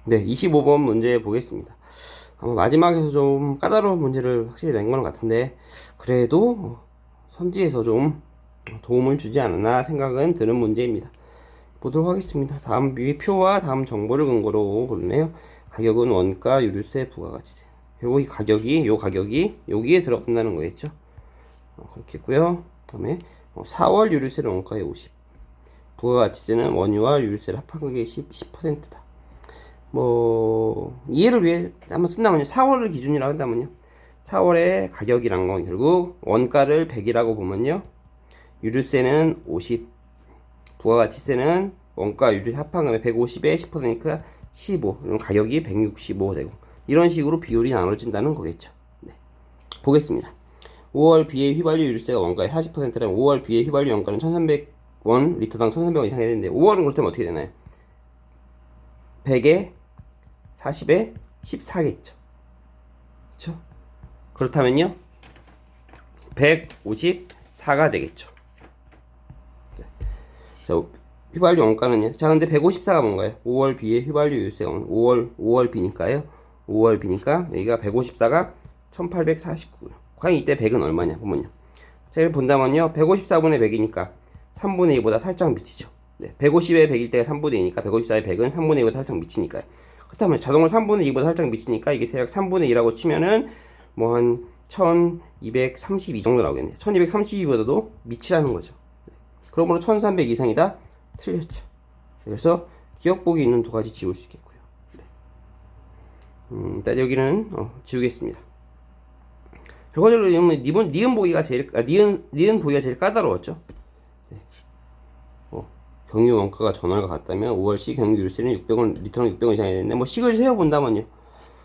네, 25번 문제 보겠습니다. 아마 마지막에서 좀 까다로운 문제를 확실히 낸 거는 같은데, 그래도 선지에서 좀 도움을 주지 않았나 생각은 드는 문제입니다. 보도록 하겠습니다. 다음 위 표와 다음 정보를 근거로 고르네요. 가격은 원가, 유류세, 부가가치세. 그리고 이 가격이, 요 가격이 여기에 들어간다는 거겠죠. 그렇겠고요. 그다음에 4월 유류세는 원가의 50. 부가가치세는 원유와 유류세를 합한 가격의 10%다. 뭐 이해를 위해 한번 쓴다면요. 4월을 기준이라고 한다면요. 4월의 가격이란 건 결국 원가를 100이라고 보면요. 유류세는 50, 부가가치세는 원가 유류 합한금의 150에 10%니까 15. 그럼 가격이 165 되고 이런 식으로 비율이 나눠진다는 거겠죠. 네. 보겠습니다. 5월 BA 휘발유 유류세가 원가의 40%라면 5월 BA 휘발유 원가는 1,300원, 리터당 1,300원 이상 해야 되는데 5월은 그렇다면 어떻게 되나요? 100에 40에 14겠죠. 그렇죠? 그렇다면요. 154가 되겠죠. 자, 휘발유 원가는요. 자, 근데 154가 뭔가요? 5월 B의 휘발유 유세 5월 B니까요. 5월 B니까 여기가 154가 1849. 과연 이때 100은 얼마냐 보면요. 자, 이걸 본다면요. 154분의 100이니까 3분의 2보다 살짝 미치죠. 네, 150에 100일 때가 3분의 2니까 154에 100은 3분의 2보다 살짝 미치니까요. 그렇다면 자동으로 3분의 2보다 살짝 미치니까 이게 대략 3분의 2라고 치면은 뭐 한 1232 정도 나오겠네요. 1232보다도 미치라는 거죠. 그러므로 1300 이상이다. 틀렸죠. 그래서 기억복이 있는 두 가지 지울 수 있겠고요. 네. 일단 여기는 지우겠습니다. 결과적으로 니은 보기가 제일 니은 보기가 제일 까다로웠죠. 네. 경유 원가가 전월과 같다면 5월 시 경유 유류세는 600원 리터당 600원 이상이 되는데 뭐 식을 세어 본다면요.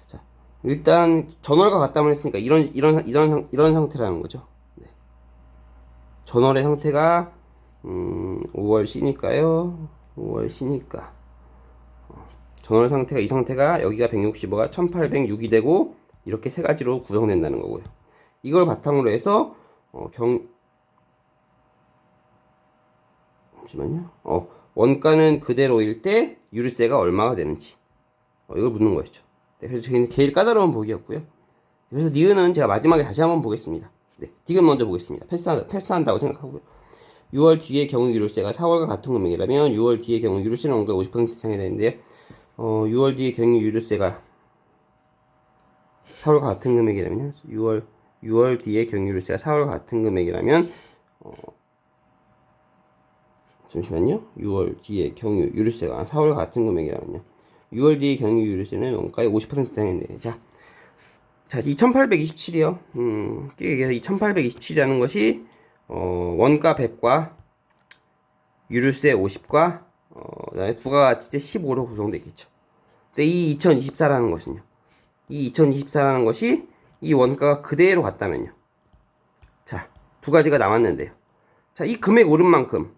자, 일단 전월과 같다면 했으니까 이런 상태라는 거죠. 네. 전월의 상태가 5월 C니까요. 5월 C니까 전월 상태가 이 상태가 여기가 165가 1806이 되고 이렇게 세 가지로 구성된다는 거고요. 이걸 바탕으로 해서 잠시만요. 원가는 그대로일 때 유류세가 얼마가 되는지 이걸 묻는 거였죠. 네, 그래서 제일 까다로운 보기였고요. 그래서 니은은 제가 마지막에 다시 한번 보겠습니다. 네, 디귿 먼저 보겠습니다. 패스한다고 생각하고요. 6월 뒤의 경우 유류세가 4월과 같은 금액이라면 6월 뒤의 경우 유류세는 원가 50% 이상이 되는데요. 6월 뒤의 경우 유류세가 4월과 같은 금액이라면요. 6월 뒤의 경유 유류세가 4월과 같은 금액이라면 잠시만요. 6월 뒤의 경유 유류세가 4월과 같은 금액이라면요. 6월 뒤의 경유 유류세는 원가의 50% 해당인데 자, 2827이요. 쉽게 얘기해서 2827이라는 것이 원가 100과 유류세 50과 그다음에 부가가치세 15로 구성되어 있겠죠. 근데 이 2024라는 것은요. 이 2024라는 것이 이 원가가 그대로 같다면요. 자, 두 가지가 남았는데요. 자, 이 금액이 오른 만큼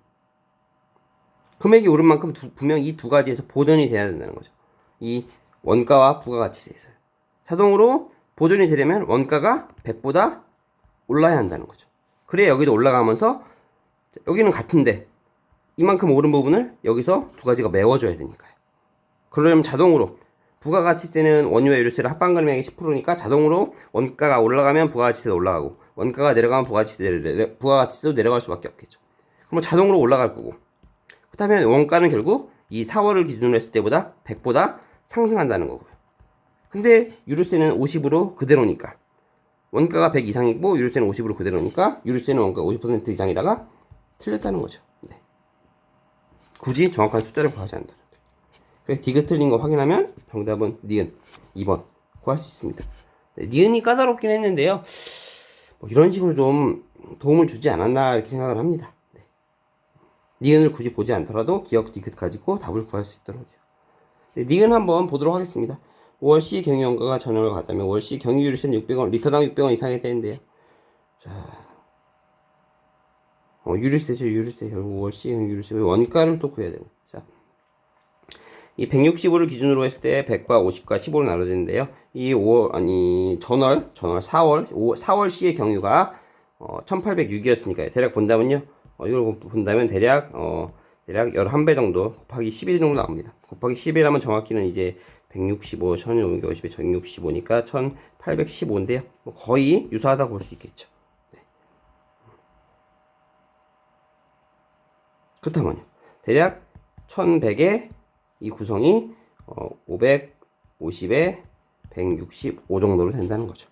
분명 이 두 가지에서 보전이 돼야 된다는 거죠. 이 원가와 부가가치세에서요. 자동으로 보전이 되려면 원가가 100보다 올라야 한다는 거죠. 그래야 여기도 올라가면서 여기는 같은데 이만큼 오른 부분을 여기서 두 가지가 메워줘야 되니까요. 그러려면 자동으로 부가가치세는 원유와 유류세를 합한 금액의 10%니까 자동으로 원가가 올라가면 부가가치세도 올라가고 원가가 내려가면 부가가치세도 내려갈 수밖에 없겠죠. 그럼 자동으로 올라갈 거고 그렇다면 원가는 결국 이 4월을 기준으로 했을 때보다 100보다 상승한다는 거고요. 근데 유류세는 50으로 그대로니까 원가가 100 이상이고 유류세는 50으로 그대로니까 유류세는 원가 50% 이상이다가 틀렸다는 거죠. 네. 굳이 정확한 숫자를 구하지 않는다. 그래서 디귿 틀린 거 확인하면 정답은 니은 2번 구할 수 있습니다. 네, 니은이 까다롭긴 했는데요. 뭐 이런 식으로 좀 도움을 주지 않았나 이렇게 생각을 합니다. 네. 니은을 굳이 보지 않더라도 기억 디귿 가지고 답을 구할 수 있도록요. 네, 니은 한번 보도록 하겠습니다. 5월 시 경유원가가 전월과 같다면 5월 시 경유 유류세는 600원, 리터당 600원 이상이 되는데요. 자, 유류세죠, 유류세. 결국 5월 시 경유 유류세 원가를 또 구해야 되고. 자, 이 165를 기준으로 했을 때 100과 50과 15로 나눠지는데요. 이 5월, 전월 4월 시의 경유가 1806이었으니까요. 대략 본다면요. 이걸 본다면 대략 11배 정도 곱하기 11 정도 나옵니다. 곱하기 11 하면 정확히는 이제 165, 1550에 165니까 1815인데요. 뭐 거의 유사하다고 볼 수 있겠죠. 네. 그렇다면요. 대략 1100의 이 구성이 550에 165 정도로 된다는 거죠.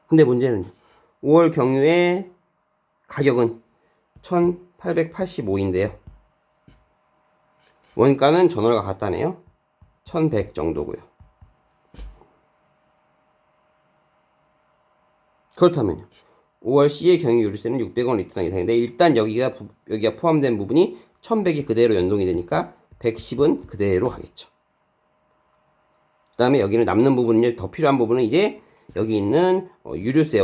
근데 문제는 5월 경유의 가격은 1885인데요. 원가는 전월과 같다네요. 1100 정도고요. 그렇다면요. 5월 C의 경유 유류세는 600원 리터당 이상인데 일단 여기가 포함된 부분이 1100이 그대로 연동이 되니까 110은 그대로 가겠죠. 그 다음에 여기는 남는 부분은 더 필요한 부분은 이제 여기 있는 유류세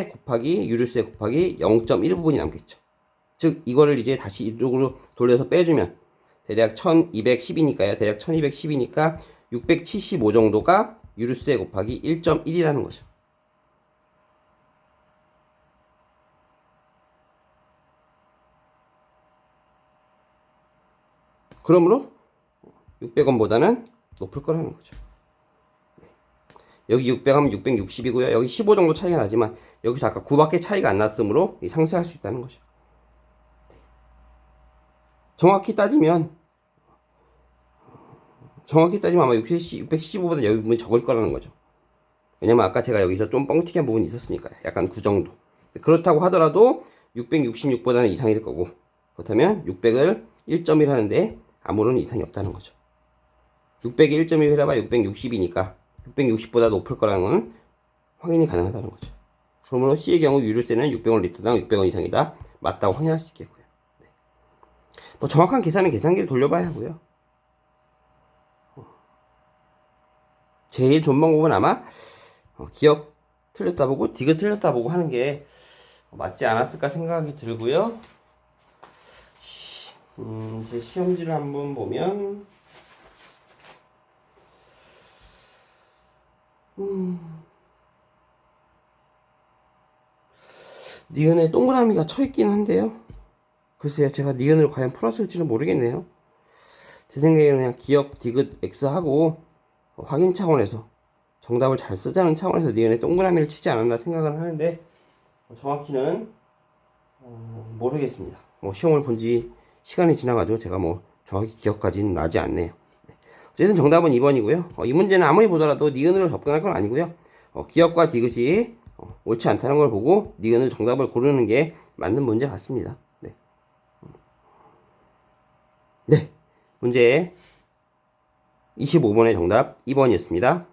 곱하기 0.1 부분이 남겠죠. 즉 이거를 이제 다시 이쪽으로 돌려서 빼주면 대략 1210이니까요. 대략 1210이니까 675 정도가 유류세 곱하기 1.1이라는 거죠. 그러므로 600원보다는 높을 거라는 거죠. 여기 600 하면 660이고요. 여기 15 정도 차이가 나지만 여기서 아까 9밖에 차이가 안 났으므로 상쇄할 수 있다는 거죠. 정확히 따지면 아마 615보다 여기 부분이 적을 거라는 거죠. 왜냐면 아까 제가 여기서 좀 뻥튀기 한 부분이 있었으니까요. 약간 그 정도. 그렇다고 하더라도 666보다는 이상일 거고, 그렇다면 600을 1.1 하는데 아무런 이상이 없다는 거죠. 600에 1.1 해봐 660이니까 660보다 높을 거라는 건 확인이 가능하다는 거죠. 그러므로 C의 경우 유류세는 600원 리터당 600원 이상이다. 맞다고 확인할 수 있겠고요. 네. 뭐 정확한 계산은 계산기를 돌려봐야 하고요. 제일 좋은 방법은 아마 기억 틀렸다 보고 디귿 틀렸다 보고 하는 게 맞지 않았을까 생각이 들고요. 제 시험지를 한번 보면 니은에 동그라미가 쳐있긴 한데요. 글쎄요, 제가 니은을 과연 풀었을지는 모르겠네요. 제 생각에는 그냥 기억 디귿 X 하고 확인 차원에서 정답을 잘 쓰자는 차원에서 니은에 동그라미를 치지 않았나 생각을 하는데 정확히는 모르겠습니다. 뭐 시험을 본 지 시간이 지나가지고 제가 뭐 정확히 기억까지는 나지 않네요. 어쨌든 정답은 2번이고요. 이 문제는 아무리 보더라도 니은으로 접근할 건 아니고요. 기억과 디귿이 옳지 않다는 걸 보고 니은을 정답을 고르는 게 맞는 문제 같습니다. 네. 네. 문제 25번의 정답 2번이었습니다.